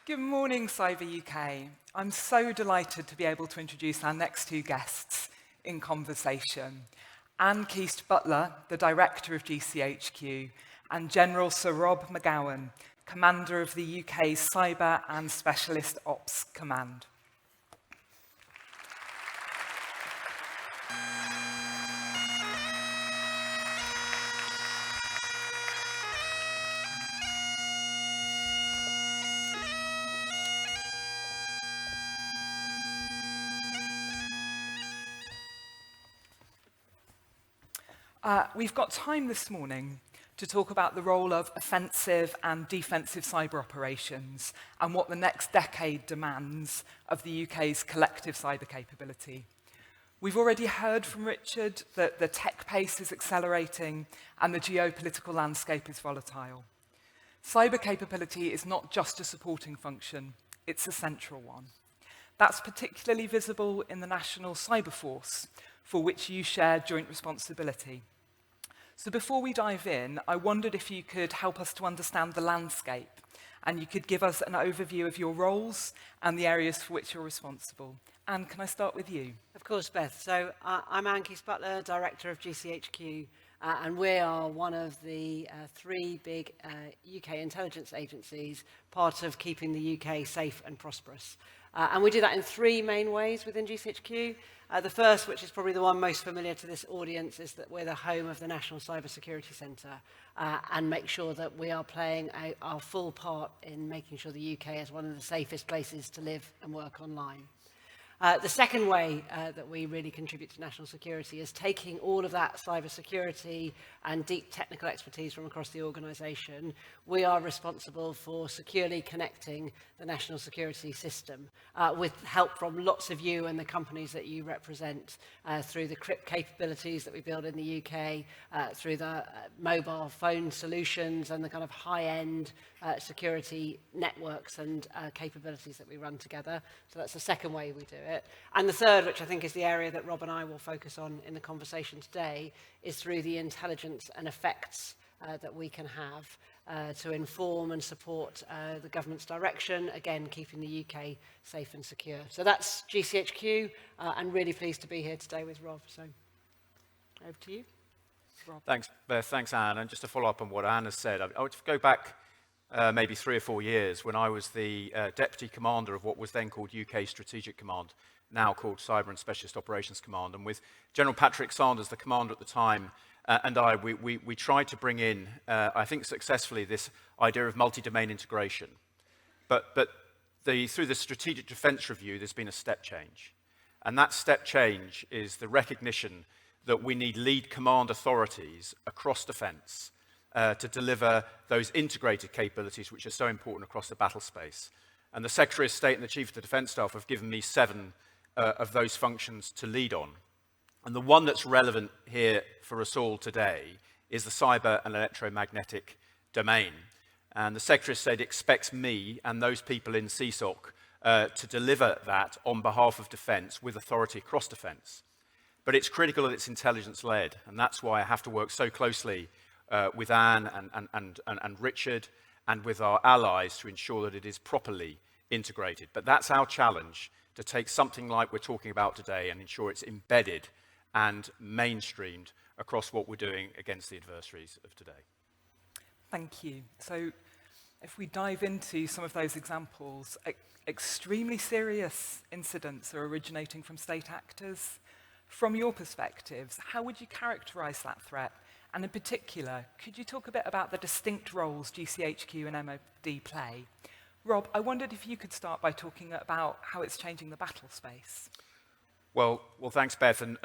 Good morning, Cyber UK. I'm so delighted to be able to introduce our next two guests in conversation. Anne Keast-Butler, the Director of GCHQ, and General Sir Rob Magowan, Commander of the UK's Cyber and Specialist Ops Command. We've got time this morning to talk about the role of offensive and defensive cyber operations and what the next decade demands of the UK's collective cyber capability. We've already heard from Richard that the tech pace is accelerating and the geopolitical landscape is volatile. Cyber capability is not just a supporting function, it's a central one. That's particularly visible in the National Cyber Force, for which you share joint responsibility. So before we dive in, I wondered if you could help us to understand the landscape and you could give us an overview of your roles and the areas for which you're responsible. Anne, can I start with you? Of course, Beth. So I'm Anne Keast-Butler, Director of GCHQ, and we are one of the three big UK intelligence agencies, part of keeping the UK safe and prosperous. And we do that in three main ways within GCHQ. The first, which is probably the one most familiar to this audience, is that we're the home of the National Cyber Security Centre and make sure that we are playing our full part in making sure the UK is one of the safest places to live and work online. The second way that we really contribute to national security is taking all of that cyber security and deep technical expertise from across the organisation. We are responsible for securely connecting the national security system with help from lots of you and the companies that you represent through the crypt capabilities that we build in the UK, through the mobile phone solutions and the kind of high-end security networks and capabilities that we run together. So that's the second way we do it. And the third, which I think is the area that Rob and I will focus on in the conversation today, is through the intelligence and effects that we can have to inform and support the government's direction, again, keeping the UK safe and secure. So that's GCHQ, and really pleased to be here today with Rob. So over to you, Rob. Thanks, Beth. Thanks, Anne. And just to follow up on what Anne has said, I would go back maybe 3 or 4 years when I was the Deputy Commander of what was then called UK Strategic Command, now called Cyber and Specialist Operations Command. And with General Patrick Sanders, the Commander at the time, and we tried to bring in, I think successfully, this idea of multi-domain integration. But through the Strategic Defence Review, there's been a step change. And that step change is the recognition that we need lead command authorities across defence to deliver those integrated capabilities which are so important across the battle space. And the Secretary of State and the Chief of the Defence Staff have given me 7 of those functions to lead on. And the one that's relevant here for us all today is the cyber and electromagnetic domain. And the Secretary of State expects me and those people in CSOC to deliver that on behalf of defence with authority across defence. But it's critical that it's intelligence-led, and that's why I have to work so closely with Anne and Richard and with our allies to ensure that it is properly integrated. But that's our challenge, to take something like we're talking about today and ensure it's embedded and mainstreamed across what we're doing against the adversaries of today. Thank you. So if we dive into some of those examples, extremely serious incidents are originating from state actors. From your perspectives, how would you characterise that threat? And in particular, could you talk a bit about the distinct roles GCHQ and MOD play? Rob, I wondered if you could start by talking about how it's changing the battle space. Well, thanks, Beth. And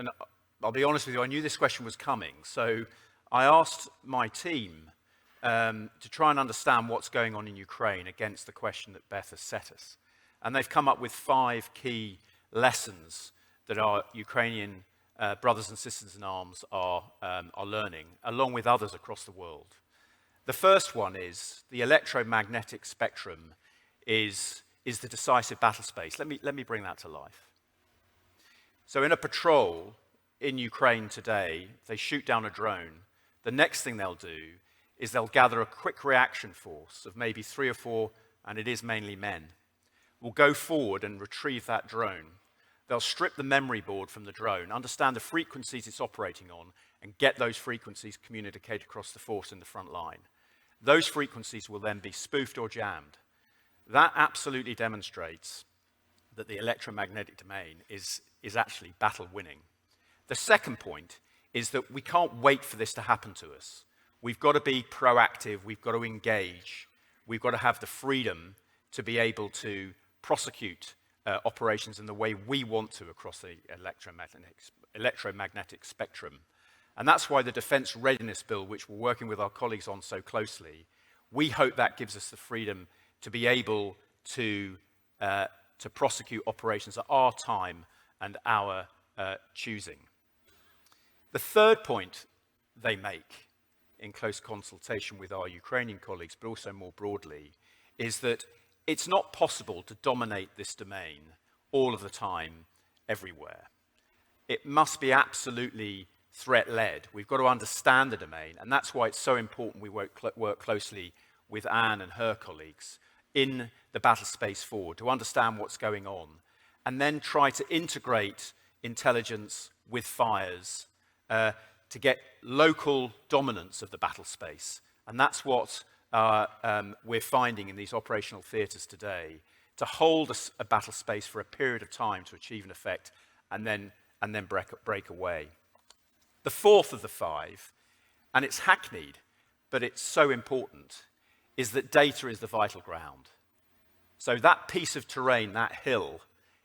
I'll be honest with you, I knew this question was coming. So I asked my team to try and understand what's going on in Ukraine against the question that Beth has set us. And they've come up with 5 key lessons that our Ukrainian brothers and sisters in arms are learning, along with others across the world. The first one is the electromagnetic spectrum is the decisive battle space. Let me bring that to life. So in a patrol in Ukraine today, they shoot down a drone. The next thing they'll do is they'll gather a quick reaction force of maybe 3 or 4 and it is mainly men, will go forward and retrieve that drone. They'll strip the memory board from the drone, understand the frequencies it's operating on, and get those frequencies communicated across the force in the front line. Those frequencies will then be spoofed or jammed. That absolutely demonstrates that the electromagnetic domain is actually battle winning. The second point is that we can't wait for this to happen to us. We've got to be proactive, we've got to engage, we've got to have the freedom to be able to prosecute operations in the way we want to across the electromagnetic spectrum. And that's why the Defence Readiness Bill, which we're working with our colleagues on so closely, we hope that gives us the freedom to be able to prosecute operations at our time and our choosing. The third point they make, in close consultation with our Ukrainian colleagues, but also more broadly, is that it's not possible to dominate this domain all of the time, everywhere. It must be absolutely threat-led. We've got to understand the domain, and that's why it's so important we work closely with Anne and her colleagues in the battle space forward to understand what's going on, and then try to integrate intelligence with fires to get local dominance of the battle space. And that's what we're finding in these operational theatres today, to hold a battle space for a period of time to achieve an effect and then break away. The fourth of the five, and it's hackneyed, but it's so important, is that data is the vital ground. So that piece of terrain, that hill,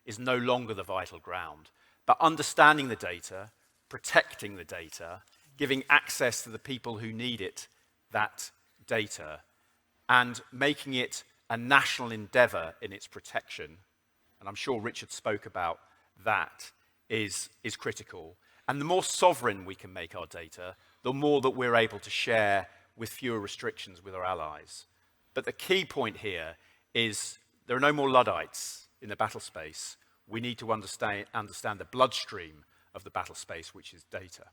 is no longer the vital ground. But understanding the data, protecting the data, giving access to the people who need it, that data, and making it a national endeavour in its protection, and I'm sure Richard spoke about that, is critical. And the more sovereign we can make our data, the more that we're able to share with fewer restrictions with our allies. But the key point here is there are no more Luddites in the battle space. We need to understand the bloodstream of the battle space, which is data.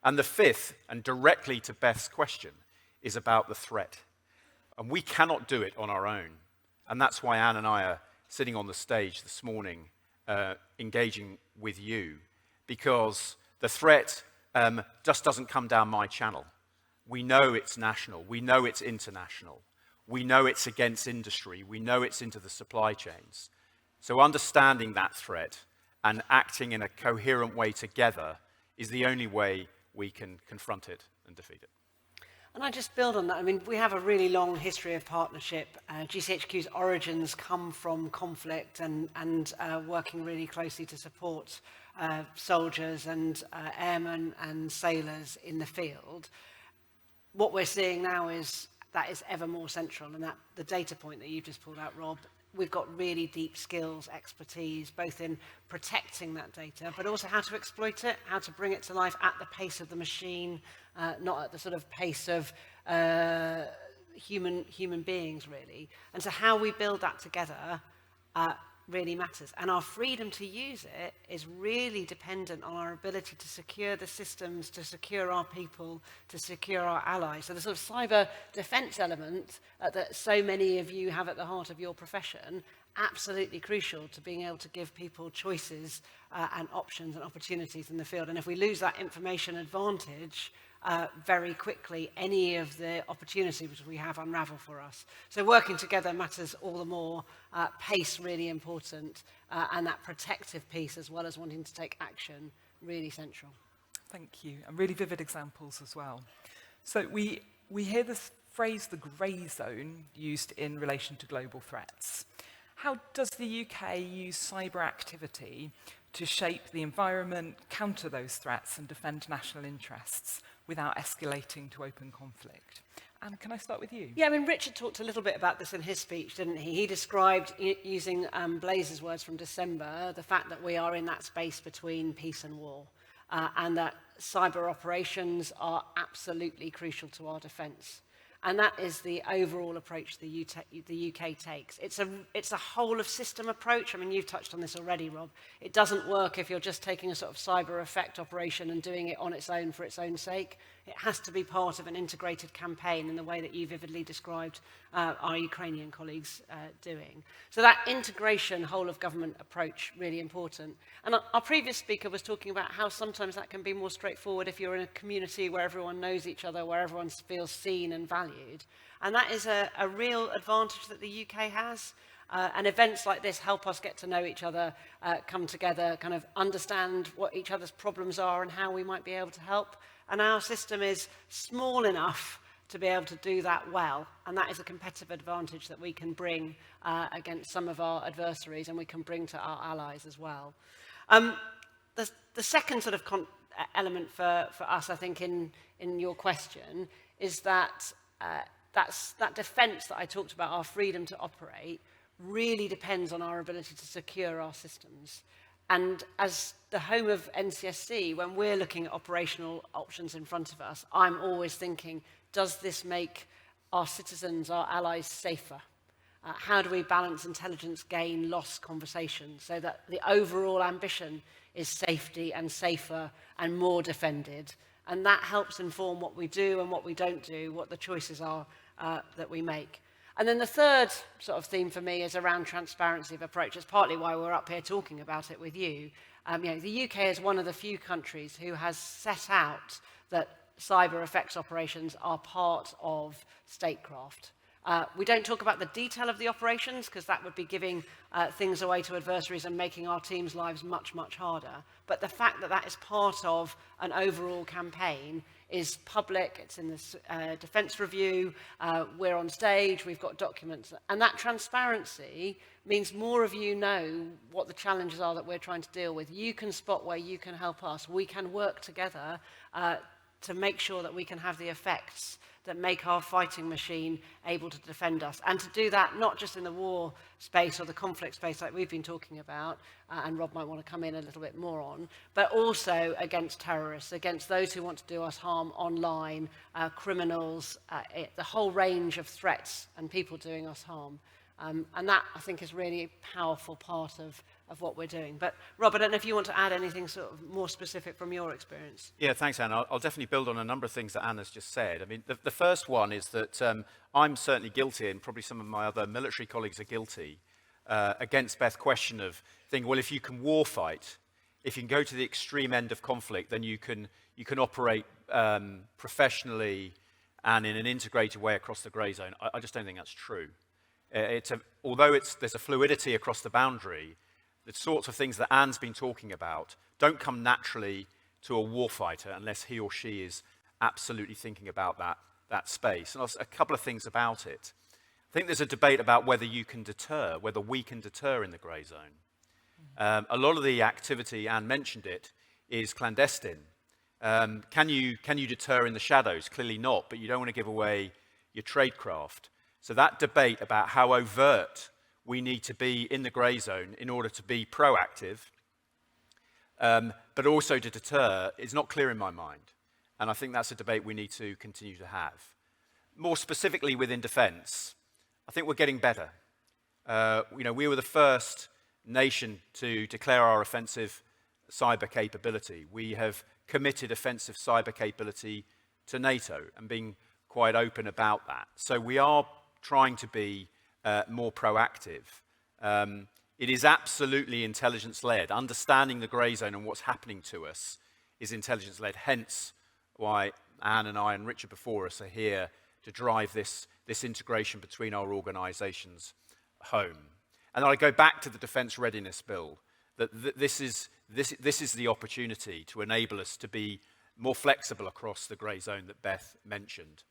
And the fifth, and directly to Beth's question, is about the threat. And we cannot do it on our own. And that's why Anne and I are sitting on the stage this morning, engaging with you, because the threat just doesn't come down my channel. We know it's national. We know it's international. We know it's against industry. We know it's into the supply chains. So understanding that threat and acting in a coherent way together is the only way we can confront it and defeat it. And I just build on that. I mean, we have a really long history of partnership. GCHQ's origins come from conflict and working really closely to support soldiers and airmen and sailors in the field. What we're seeing now is that is ever more central, and that the data point that you've just pulled out, Rob, we've got really deep skills, expertise, both in protecting that data, but also how to exploit it, how to bring it to life at the pace of the machine, not at the sort of pace of human beings, really. And so how we build that together really matters. And our freedom to use it is really dependent on our ability to secure the systems, to secure our people, to secure our allies. So the sort of cyber defense element that so many of you have at the heart of your profession, absolutely crucial to being able to give people choices and options and opportunities in the field. And if we lose that information advantage, very quickly, any of the opportunities we have unravel for us. So working together matters all the more, pace really important, and that protective piece as well as wanting to take action, really central. Thank you, and really vivid examples as well. So we hear this phrase, the grey zone, used in relation to global threats. How does the UK use cyber activity to shape the environment, counter those threats, and defend national interests without escalating to open conflict? And can I start with you? Yeah, I mean, Richard talked a little bit about this in his speech, didn't he? He described, using Blaze's words from December, the fact that we are in that space between peace and war, and that cyber operations are absolutely crucial to our defence. And that is the overall approach the UK takes. It's a whole of system approach. I mean, you've touched on this already, Rob. It doesn't work if you're just taking a sort of cyber effect operation and doing it on its own for its own sake. It has to be part of an integrated campaign in the way that you vividly described our Ukrainian colleagues doing. So that integration, whole of government approach, really important. And our previous speaker was talking about how sometimes that can be more straightforward if you're in a community where everyone knows each other, where everyone feels seen and valued. And that is a real advantage that the UK has. And events like this help us get to know each other, come together, kind of understand what each other's problems are and how we might be able to help. And our system is small enough to be able to do that well. And that is a competitive advantage that we can bring against some of our adversaries, and we can bring to our allies as well. The second sort of element for us, I think, in your question, is that that defence that I talked about, our freedom to operate, really depends on our ability to secure our systems. And as the home of NCSC, when we're looking at operational options in front of us, I'm always thinking, does this make our citizens, our allies, safer? How do we balance intelligence gain loss conversations so that the overall ambition is safety and safer and more defended? And that helps inform what we do and what we don't do, what the choices are that we make. And then the third sort of theme for me is around transparency of approach. It's partly why we're up here talking about it with you. The UK is one of the few countries who has set out that cyber effects operations are part of statecraft. We don't talk about the detail of the operations because that would be giving things away to adversaries and making our team's lives much, much harder. But the fact that that is part of an overall campaign is public. It's in this defence review. We're on stage. We've got documents. And that transparency means more of you know what the challenges are that we're trying to deal with. You can spot where you can help us. We can work together to make sure that we can have the effects that make our fighting machine able to defend us. And to do that, not just in the war space or the conflict space like we've been talking about, and Rob might want to come in a little bit more on, but also against terrorists, against those who want to do us harm online, criminals, the whole range of threats and people doing us harm. And that, I think, is really a powerful part of what we're doing. But Rob, I don't know if you want to add anything sort of more specific from your experience. Yeah, thanks, Anne. I'll definitely build on a number of things that Anne has just said. I mean, the first one is that I'm certainly guilty, and probably some of my other military colleagues are guilty, against Beth's question of thinking, well, if you can warfight, if you can go to the extreme end of conflict, then you can operate professionally and in an integrated way across the grey zone. I just don't think that's true. Although there's a fluidity across the boundary, the sorts of things that Anne's been talking about don't come naturally to a warfighter unless he or she is absolutely thinking about that space. And also a couple of things about it. I think there's a debate about whether you can deter, whether we can deter in the grey zone. A lot of the activity, Anne mentioned it, is clandestine. Can you deter in the shadows? Clearly not, but you don't want to give away your tradecraft. So that debate about how overt we need to be in the grey zone in order to be proactive, but also to deter, is not clear in my mind. And I think that's a debate we need to continue to have. More specifically within defence, I think we're getting better. We were the first nation to declare our offensive cyber capability. We have committed offensive cyber capability to NATO and being quite open about that. So we are trying to be more proactive. It is absolutely intelligence-led. Understanding the grey zone and what's happening to us is intelligence-led, hence why Anne and I and Richard before us are here to drive this integration between our organisations home. And I go back to the Defence Readiness Bill, that this is the opportunity to enable us to be more flexible across the grey zone that Beth mentioned.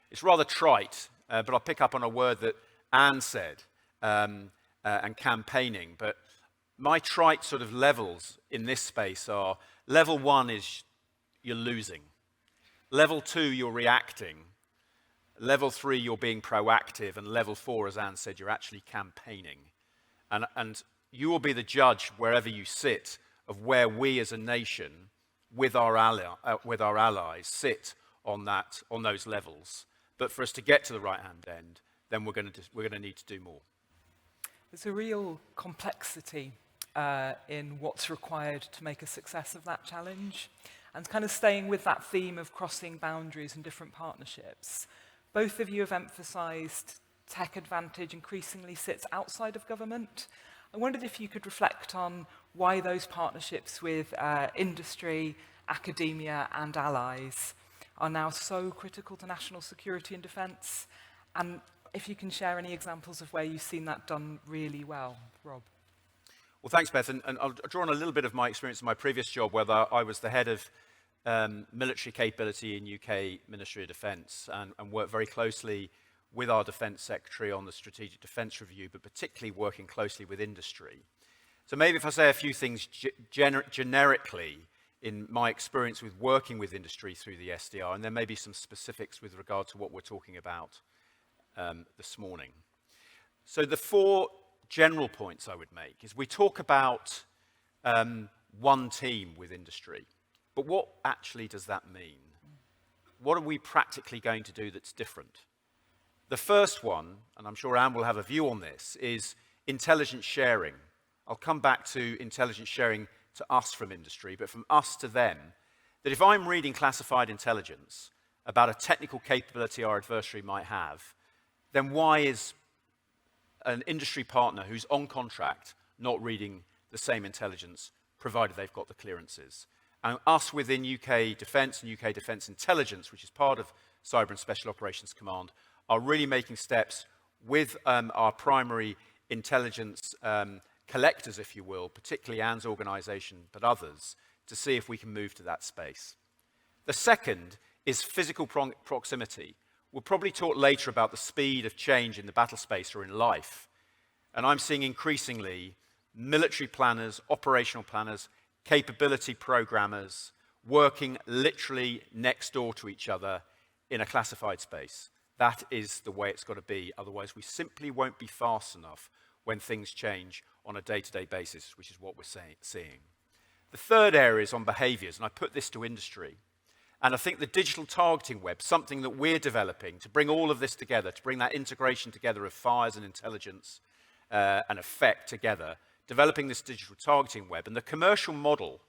It's rather trite, but I'll pick up on a word that Anne said, and campaigning. But my trite sort of levels in this space are, level 1 is you're losing. Level 2, you're reacting. Level 3, you're being proactive. And level 4, as Anne said, you're actually campaigning. And you will be the judge wherever you sit of where we as a nation, with our allies, sit on those levels. But for us to get to the right-hand end, then we're going to need to do more. There's a real complexity in what's required to make a success of that challenge. And kind of staying with that theme of crossing boundaries and different partnerships, both of you have emphasised tech advantage increasingly sits outside of government. I wondered if you could reflect on why those partnerships with industry, academia and allies are now so critical to national security and defence, and if you can share any examples of where you've seen that done really well, Rob. Well, thanks, Beth, and I'll draw on a little bit of my experience in my previous job, where I was the head of military capability in UK Ministry of Defence, and worked very closely with our Defence Secretary on the Strategic Defence Review, but particularly working closely with industry. So maybe if I say a few things generically in my experience with working with industry through the SDR, and then maybe some specifics with regard to what we're talking about this morning. So the 4 general points I would make is we talk about one team with industry, but what actually does that mean? What are we practically going to do that's different? The first one, and I'm sure Anne will have a view on this, is intelligence sharing. I'll come back to intelligence sharing to us from industry, but from us to them, that if I'm reading classified intelligence about a technical capability our adversary might have, then why is an industry partner who's on contract not reading the same intelligence, provided they've got the clearances? And us within UK Defence and UK Defence Intelligence, which is part of Cyber and Special Operations Command, are really making steps with our primary intelligence collectors, if you will, particularly Anne's organisation, but others, to see if we can move to that space. The second is physical proximity. We'll probably talk later about the speed of change in the battle space or in life. And I'm seeing increasingly military planners, operational planners, capability programmers working literally next door to each other in a classified space. That is the way it's got to be. Otherwise, we simply won't be fast enough when things change on a day-to-day basis, which is what we're seeing. The third area is on behaviours, and I put this to industry. And I think the digital targeting web, something that we're developing to bring all of this together, to bring that integration together of fires and intelligence and effect together, developing this digital targeting web. And the commercial model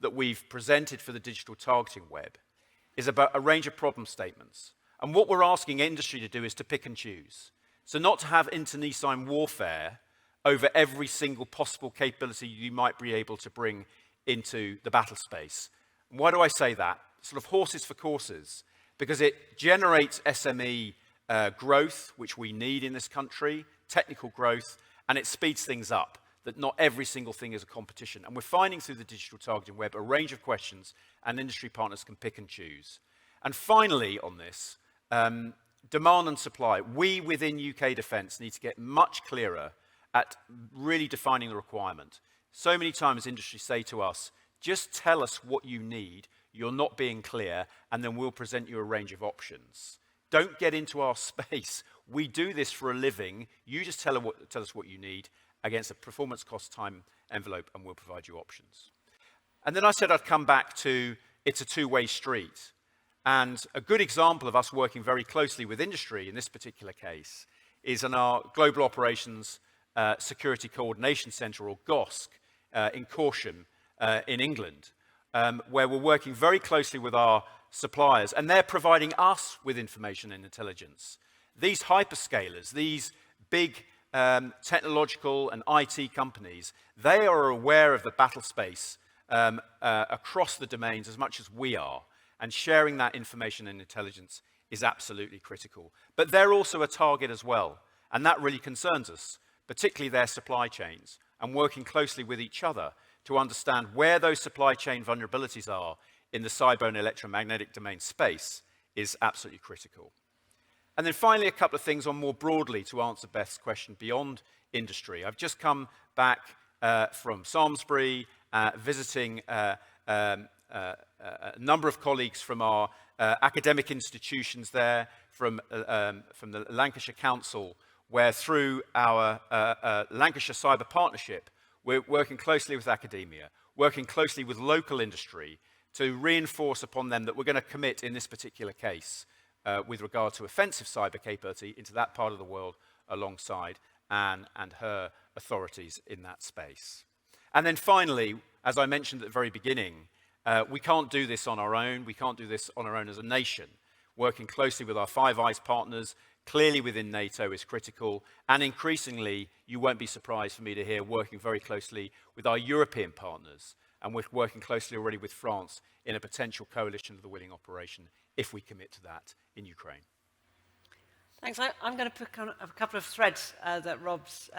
that we've presented for the digital targeting web is about a range of problem statements. And what we're asking industry to do is to pick and choose. So not to have internecine warfare over every single possible capability you might be able to bring into the battle space. And why do I say that? Sort of horses for courses, because it generates SME growth, which we need in this country, technical growth, and it speeds things up, that not every single thing is a competition. And we're finding through the digital targeting web a range of questions, and industry partners can pick and choose. And finally on this, demand and supply. We within UK Defence need to get much clearer at really defining the requirement. So many times industry say to us, just tell us what you need, you're not being clear, and then we'll present you a range of options. Don't get into our space. We do this for a living. You just tell us what you need against a performance cost time envelope, and we'll provide you options. And then I said I'd come back to it's a two-way street. And a good example of us working very closely with industry in this particular case is in our Global Operations Security Coordination Centre, or GOSC, in Corsham in England, where we're working very closely with our suppliers, and they're providing us with information and intelligence. These hyperscalers, these big technological and IT companies, they are aware of the battle space across the domains as much as we are, and sharing that information and intelligence is absolutely critical. But they're also a target as well, and that really concerns us, particularly their supply chains, and working closely with each other to understand where those supply chain vulnerabilities are in the cyber and electromagnetic domain space is absolutely critical. And then finally, a couple of things on more broadly to answer Beth's question beyond industry. I've just come back from Samlesbury, visiting a number of colleagues from our academic institutions there, from the Lancashire Council, where through our Lancashire Cyber Partnership, we're working closely with academia, working closely with local industry to reinforce upon them that we're going to commit in this particular case with regard to offensive cyber capability into that part of the world alongside Anne and her authorities in that space. And then finally, as I mentioned at the very beginning, we can't do this on our own. We can't do this on our own as a nation. Working closely with our Five Eyes partners, clearly within NATO, is critical. And increasingly, you won't be surprised for me to hear, working very closely with our European partners. And we're working closely already with France in a potential coalition of the willing operation if we commit to that in Ukraine. Thanks. I'm going to pick on a couple of threads that Rob's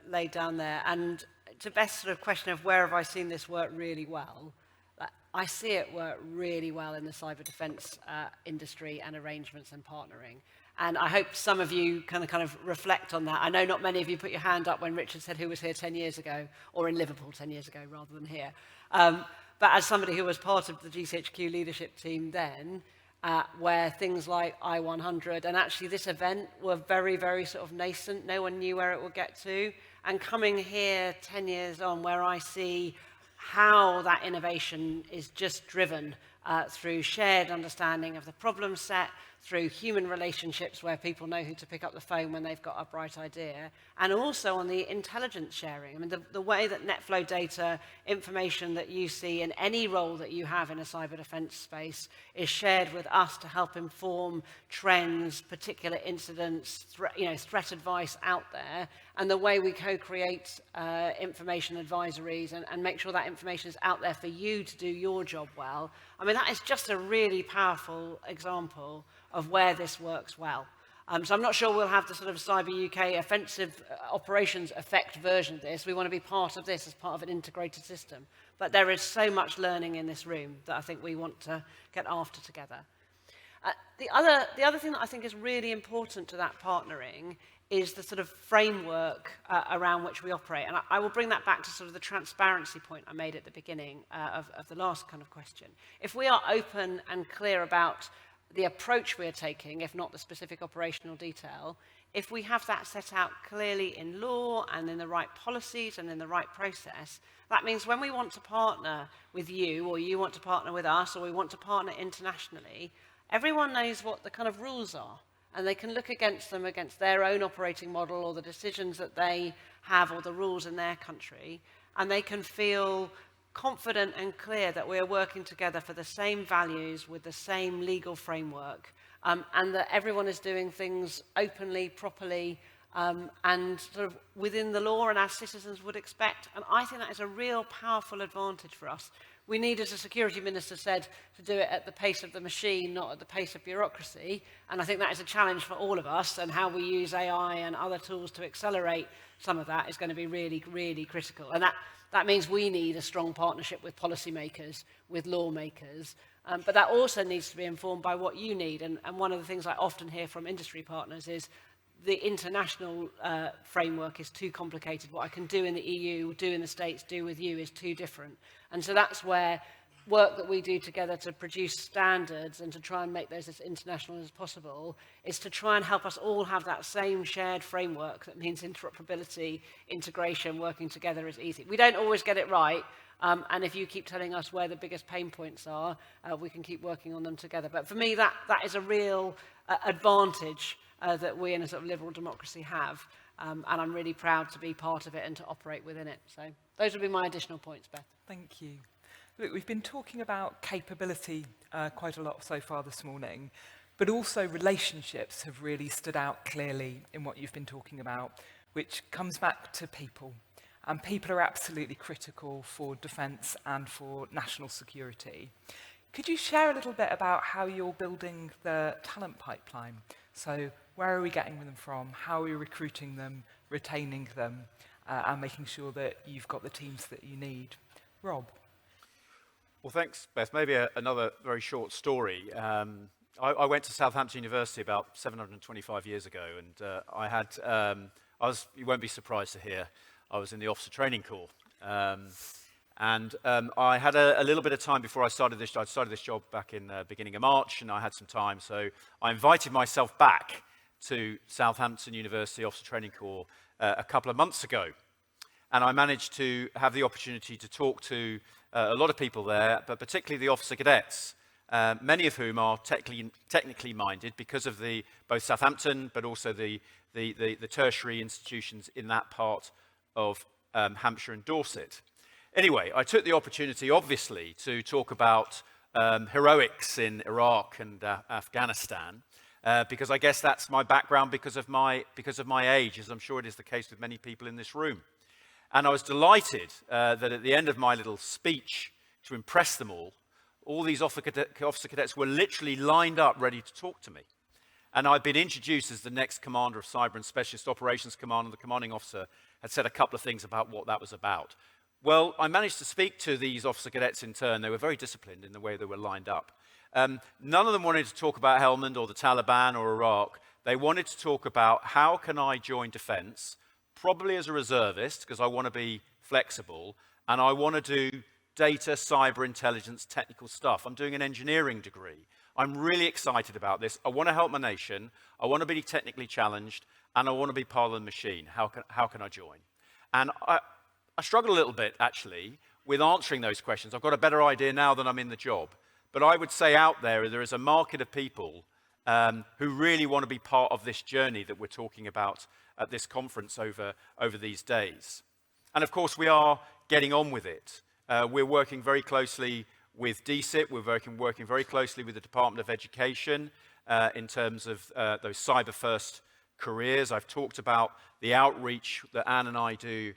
laid down there. And to best sort of question of where have I seen this work really well, I see it work really well in the cyber defense industry and arrangements and partnering. And I hope some of you kind of reflect on that. I know not many of you put your hand up when Richard said who was here 10 years ago, or in Liverpool 10 years ago rather than here. But as somebody who was part of the GCHQ leadership team then, where things like I-100 and actually this event were very, very sort of nascent. No one knew where it would get to. And coming here 10 years on, where I see how that innovation is just driven through shared understanding of the problem set, through human relationships where people know who to pick up the phone when they've got a bright idea, and also on the intelligence sharing. I mean, the way that net flow data, information that you see in any role that you have in a cyber defense space is shared with us to help inform trends, particular incidents, threat advice out there, and the way we co-create information advisories and make sure that information is out there for you to do your job well. I mean, that is just a really powerful example of where this works well. So I'm not sure we'll have the sort of Cyber UK offensive operations effect version of this. We want to be part of this as part of an integrated system. But there is so much learning in this room that I think we want to get after together. The other thing that I think is really important to that partnering is the sort of framework around which we operate. And I will bring that back to sort of the transparency point I made at the beginning of the last kind of question. If we are open and clear about the approach we are taking, if not the specific operational detail, if we have that set out clearly in law and in the right policies and in the right process, that means when we want to partner with you, or you want to partner with us, or we want to partner internationally, everyone knows what the kind of rules are. And they can look against them, against their own operating model or the decisions that they have or the rules in their country. And they can feel confident and clear that we are working together for the same values with the same legal framework, and that everyone is doing things openly, properly, and sort of within the law and as citizens would expect. And I think that is a real powerful advantage for us. We need, as the security minister said, to do it at the pace of the machine, not at the pace of bureaucracy. And I think that is a challenge for all of us, and how we use AI and other tools to accelerate some of that is going to be really, really critical. And that means we need a strong partnership with policymakers, with lawmakers, but that also needs to be informed by what you need. And one of the things I often hear from industry partners is the international framework is too complicated. What I can do in the EU, do in the States, do with you is too different. And so that's where work that we do together to produce standards and to try and make those as international as possible is to try and help us all have that same shared framework. That means interoperability, integration, working together is easy. We don't always get it right, and if you keep telling us where the biggest pain points are, we can keep working on them together. But for me, that is a real advantage that we in a sort of liberal democracy have, and I'm really proud to be part of it and to operate within it. So those would be my additional points, Beth. Thank you. Look, we've been talking about capability quite a lot so far this morning, but also relationships have really stood out clearly in what you've been talking about, which comes back to people. And people are absolutely critical for defence and for national security. Could you share a little bit about how you're building the talent pipeline? So where are we getting them from? How are we recruiting them, retaining them, and making sure that you've got the teams that you need? Rob? Well, thanks, Beth. Maybe another very short story. I went to Southampton University about 725 years ago, and you won't be surprised to hear, I was in the Officer Training Corps. And I had a little bit of time before I started this. I started this job back in the beginning of March, and I had some time. So I invited myself back to Southampton University Officer Training Corps a couple of months ago. And I managed to have the opportunity to talk to a lot of people there, but particularly the officer cadets, many of whom are technically minded because of both Southampton, but also the tertiary institutions in that part of Hampshire and Dorset. Anyway, I took the opportunity, obviously, to talk about heroics in Iraq and Afghanistan, because I guess that's my background because of my age, as I'm sure it is the case with many people in this room. And I was delighted that at the end of my little speech, to impress them all these officer cadets were literally lined up ready to talk to me. And I'd been introduced as the next commander of Cyber and Specialist Operations Command, and the commanding officer had said a couple of things about what that was about. Well, I managed to speak to these officer cadets in turn. They were very disciplined in the way they were lined up. None of them wanted to talk about Helmand or the Taliban or Iraq. They wanted to talk about how can I join defense, probably as a reservist, because I want to be flexible, and I want to do data, cyber intelligence, technical stuff. I'm doing an engineering degree. I'm really excited about this. I want to help my nation. I want to be technically challenged, and I want to be part of the machine. How can I join? And I struggle a little bit, actually, with answering those questions. I've got a better idea now than I'm in the job. But I would say out there is a market of people who really want to be part of this journey that we're talking about at this conference over these days. And of course, we are getting on with it. We're working very closely with DCIT. We're working very closely with the Department of Education in terms of those cyber-first careers. I've talked about the outreach that Anne and I do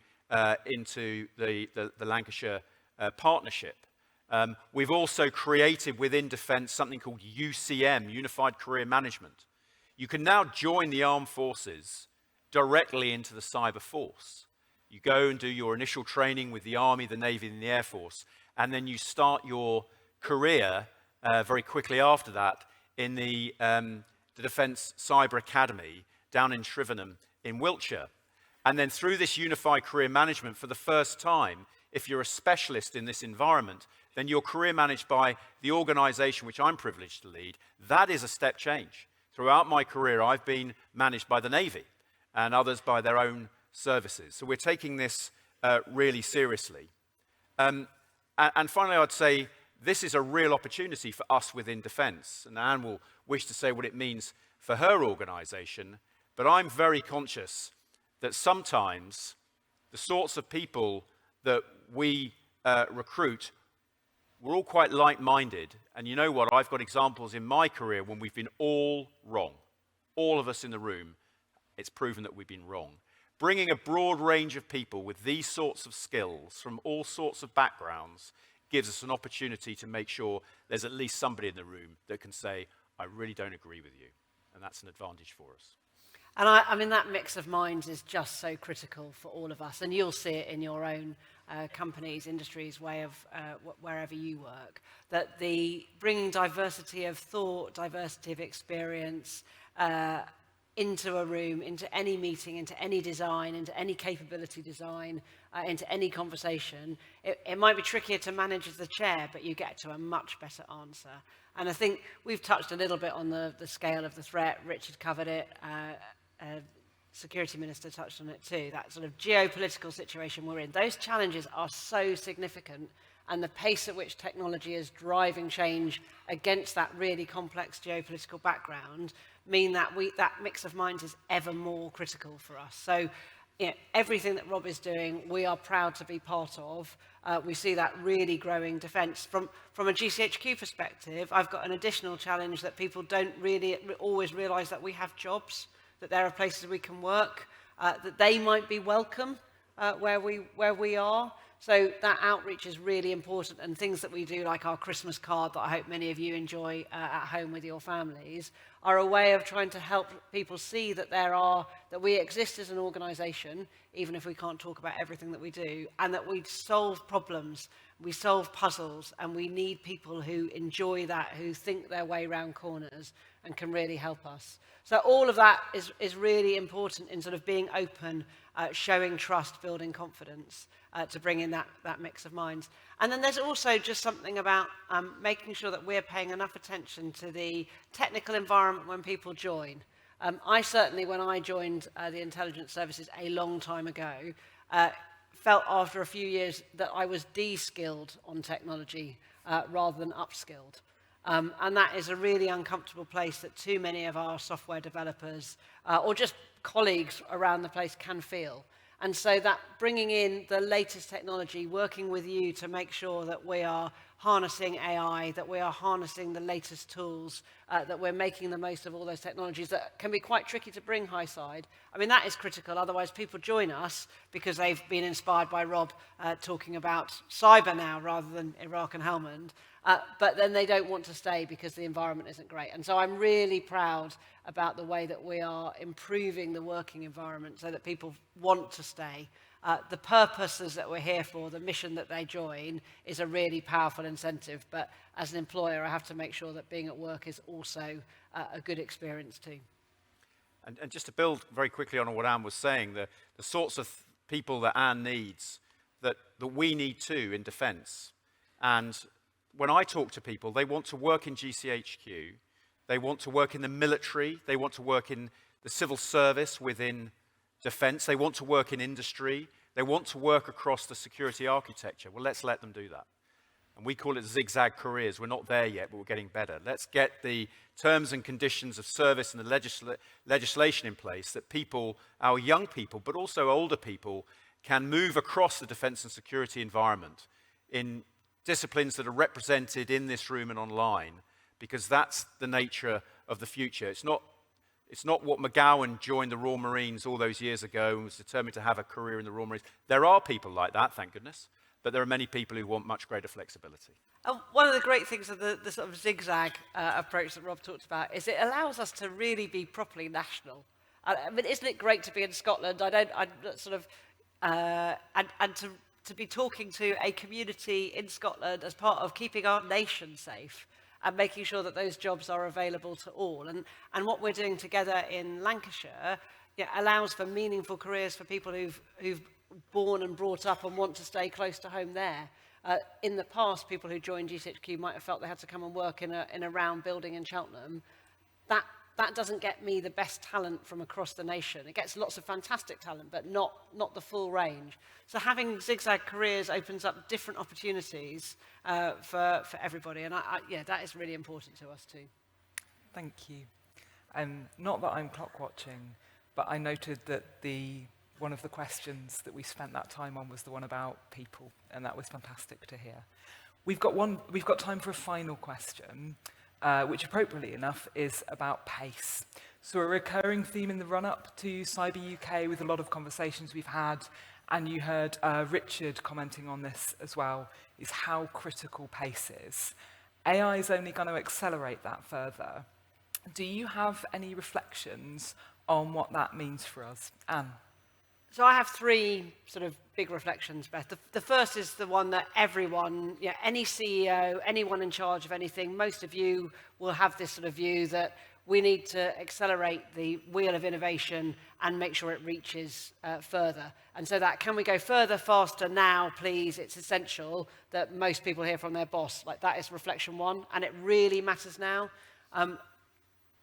into the Lancashire partnership. We've also created within defence something called UCM, Unified Career Management. You can now join the armed forces directly into the cyber force. You go and do your initial training with the Army, the Navy, and the Air Force, and then you start your career very quickly after that in the Defence Cyber Academy down in Shrivenham in Wiltshire. And then through this unified career management, for the first time, if you're a specialist in this environment, then your career managed by the organisation which I'm privileged to lead. That is a step change. Throughout my career, I've been managed by the Navy and others by their own services. So we're taking this really seriously. And finally, I'd say this is a real opportunity for us within defence. And Anne will wish to say what it means for her organisation. But I'm very conscious that sometimes the sorts of people that we recruit, we're all quite like-minded. And you know what? I've got examples in my career when we've been all wrong. All of us in the room, it's proven that we've been wrong. Bringing a broad range of people with these sorts of skills from all sorts of backgrounds gives us an opportunity to make sure there's at least somebody in the room that can say, I really don't agree with you. And that's an advantage for us. And I mean, that mix of minds is just so critical for all of us. And you'll see it in your own companies, industries, way of wherever you work, that the bringing diversity of thought, diversity of experience into a room, into any meeting, into any design, into any capability design, into any conversation, it might be trickier to manage as the chair, but you get to a much better answer. And I think we've touched a little bit on the scale of the threat. Richard covered it. Security Minister touched on it too, that sort of geopolitical situation we're in. Those challenges are so significant, and the pace at which technology is driving change against that really complex geopolitical background mean that that mix of minds is ever more critical for us. So, you know, everything that Rob is doing, we are proud to be part of. We see that really growing defence. From a GCHQ perspective, I've got an additional challenge that people don't really always realise that we have jobs, that there are places we can work, that they might be welcome where we are. So that outreach is really important, and things that we do, like our Christmas card that I hope many of you enjoy at home with your families, are a way of trying to help people see that that we exist as an organisation, even if we can't talk about everything that we do, and that we solve problems, we solve puzzles, and we need people who enjoy that, who think their way around corners and can really help us. So all of that is really important in sort of being open, showing trust, building confidence, to bring in that mix of minds. And then there's also just something about making sure that we're paying enough attention to the technical environment when people join. I certainly, when I joined the intelligence services a long time ago, felt after a few years that I was de-skilled on technology rather than upskilled. And that is a really uncomfortable place that too many of our software developers or just colleagues around the place can feel. And so that bringing in the latest technology, working with you to make sure that we are harnessing AI, that we are harnessing the latest tools, that we're making the most of all those technologies that can be quite tricky to bring high side. I mean, that is critical. Otherwise, people join us because they've been inspired by Rob talking about cyber now rather than Iraq and Helmand. But then they don't want to stay because the environment isn't great. And so I'm really proud about the way that we are improving the working environment so that people want to stay. The purposes that we're here for, the mission that they join, is a really powerful incentive. But as an employer, I have to make sure that being at work is also a good experience too. And just to build very quickly on what Anne was saying, the sorts of people that Anne needs, that we need too in defence. And when I talk to people, they want to work in GCHQ, they want to work in the military, they want to work in the civil service within defence, they want to work in industry, they want to work across the security architecture. Well, let's let them do that. And we call it zigzag careers. We're not there yet, but we're getting better. Let's get the terms and conditions of service and the legislation in place that people, our young people, but also older people, can move across the defence and security environment in disciplines that are represented in this room and online, because that's the nature of the future. It's not what Magowan joined the Royal Marines all those years ago and was determined to have a career in the Royal Marines. There are people like that, thank goodness, but there are many people who want much greater flexibility. One of the great things of the sort of zigzag approach that Rob talked about is it allows us to really be properly national. I mean, isn't it great to be in Scotland? To be talking to a community in Scotland as part of keeping our nation safe and making sure that those jobs are available to all. And what we're doing together in Lancashire allows for meaningful careers for people who've born and brought up and want to stay close to home there. In the past, people who joined GCHQ might have felt they had to come and work in a round building in Cheltenham. That doesn't get me the best talent from across the nation. It gets lots of fantastic talent, but not the full range. So having zigzag careers opens up different opportunities for everybody. And that is really important to us too. Thank you. Not that I'm clock watching, but I noted that one of the questions that we spent that time on was the one about people, and that was fantastic to hear. We've got time for a final question, which appropriately enough is about pace. So a recurring theme in the run-up to Cyber UK with a lot of conversations we've had, and you heard Richard commenting on this as well, is how critical pace is. AI is only going to accelerate that further. Do you have any reflections on what that means for us? Anne? So I have three sort of big reflections, Beth. The first is the one that everyone, any CEO, anyone in charge of anything, most of you will have this sort of view that we need to accelerate the wheel of innovation and make sure it reaches further. And so that, can we go further, faster now, please? It's essential that most people hear from their boss. Like, that is reflection one, and it really matters now.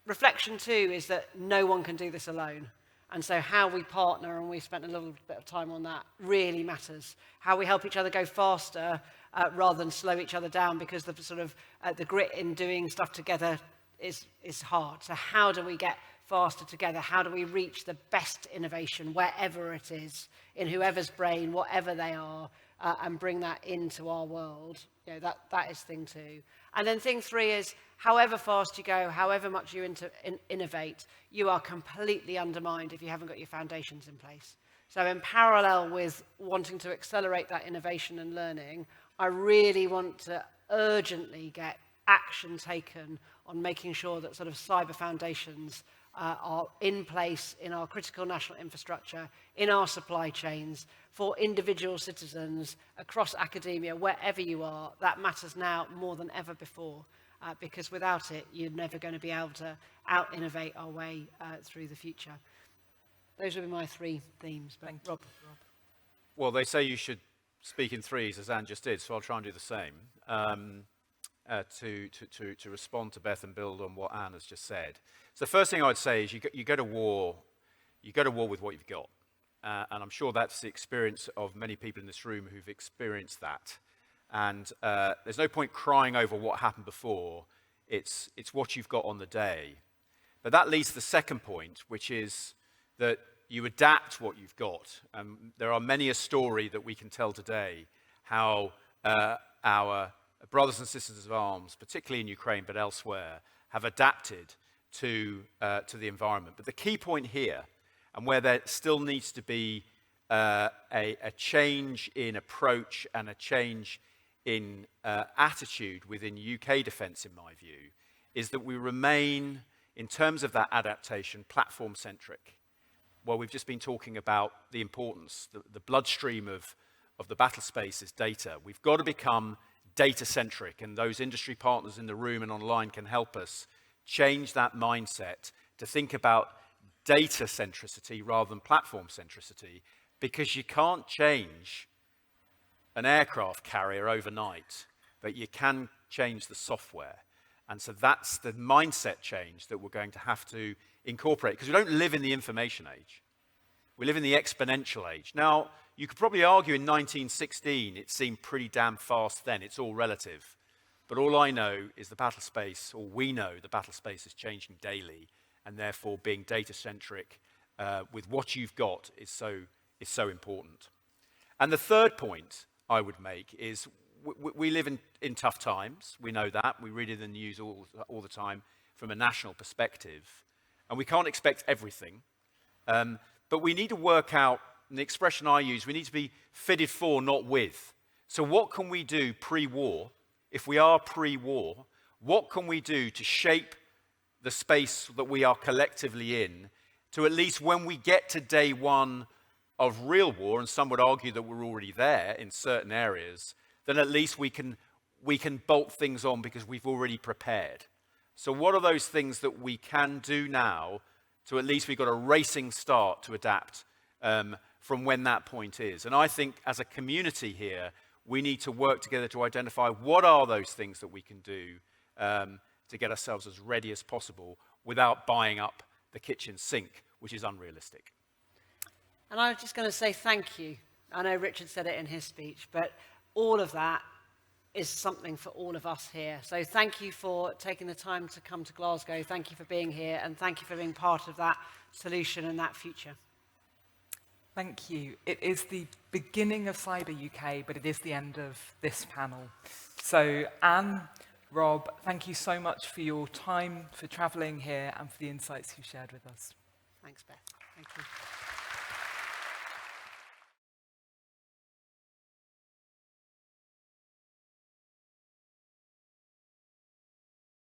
Reflection two is that no one can do this alone. And so how we partner, and we spent a little bit of time on that, really matters. How we help each other go faster rather than slow each other down, because the sort of the grit in doing stuff together is hard. So how do we get faster together? How do we reach the best innovation wherever it is, in whoever's brain, whatever they are, and bring that into our world? That is thing two. And then thing three is, however fast you go, however much you innovate, you are completely undermined if you haven't got your foundations in place. So in parallel with wanting to accelerate that innovation and learning, I really want to urgently get action taken on making sure that sort of cyber foundations are in place in our critical national infrastructure, in our supply chains, for individual citizens, across academia, wherever you are. That matters now more than ever before, because without it, you're never going to be able to out-innovate our way through the future. Those would be my three themes. But Rob. Well, they say you should speak in threes, as Anne just did, so I'll try and do the same. To respond to Beth and build on what Anne has just said. So the first thing I would say is you go to war with what you've got. And I'm sure that's the experience of many people in this room who've experienced that. And there's no point crying over what happened before it's what you've got on the day. But that leads to the second point, which is that you adapt what you've got. There are many a story that we can tell today how our brothers and sisters of arms, particularly in Ukraine but elsewhere, have adapted to the environment. But the key point here, and where there still needs to be a change in approach and a change in attitude within UK defence, in my view, is that we remain, in terms of that adaptation, platform-centric. Well, we've just been talking about the importance, the bloodstream of the battle space is data. We've got to become data-centric, and those industry partners in the room and online can help us change that mindset to think about data centricity rather than platform centricity, because you can't change an aircraft carrier overnight, but you can change the software. And so that's the mindset change that we're going to have to incorporate, because we don't live in the information age. We live in the exponential age. Now, you could probably argue in 1916 it seemed pretty damn fast then. It's all relative. But all I know is the battle space, or we know the battle space is changing daily, and therefore being data-centric with what you've got is so important. And the third point I would make is we live in tough times. We know that. We read it in the news all the time from a national perspective. And we can't expect everything. But we need to work out, and the expression I use, we need to be fitted for, not with. So what can we do pre-war? If we are pre-war, what can we do to shape the space that we are collectively in, to at least when we get to day one of real war, and some would argue that we're already there in certain areas, then at least we can bolt things on because we've already prepared. So what are those things that we can do now to at least we've got a racing start to adapt from when that point is? And I think as a community here, we need to work together to identify what are those things that we can do to get ourselves as ready as possible without buying up the kitchen sink, which is unrealistic. And I was just going to say thank you. I know Richard said it in his speech, but all of that is something for all of us here. So thank you for taking the time to come to Glasgow. Thank you for being here, and thank you for being part of that solution and that future. Thank you. It is the beginning of Cyber UK, but it is the end of this panel. So Anne, Rob, thank you so much for your time, for travelling here, and for the insights you shared with us. Thanks, Beth. Thank you.